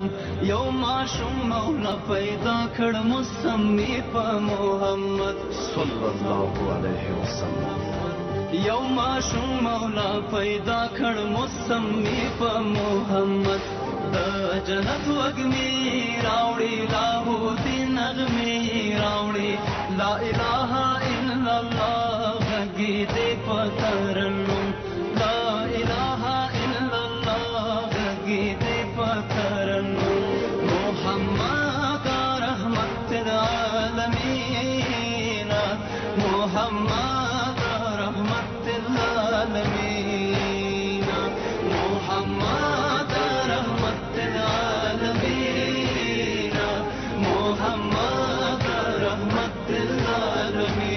You ماشوم مولا پیدا کړ مسمی په محمد صلی الله علیه وسلم. یو ماشوم مولا پیدا کړ مسمی په محمد د جنت وګمی راوړي لاهوتی نغمې راوړي لا اله الا الله غږی دې پترنو لا اله الا الله غږی دې پترنو محمد رحمت العالمین محمد رحمت العالمین محمد رحمت العالمین محمد رحمت العالمین.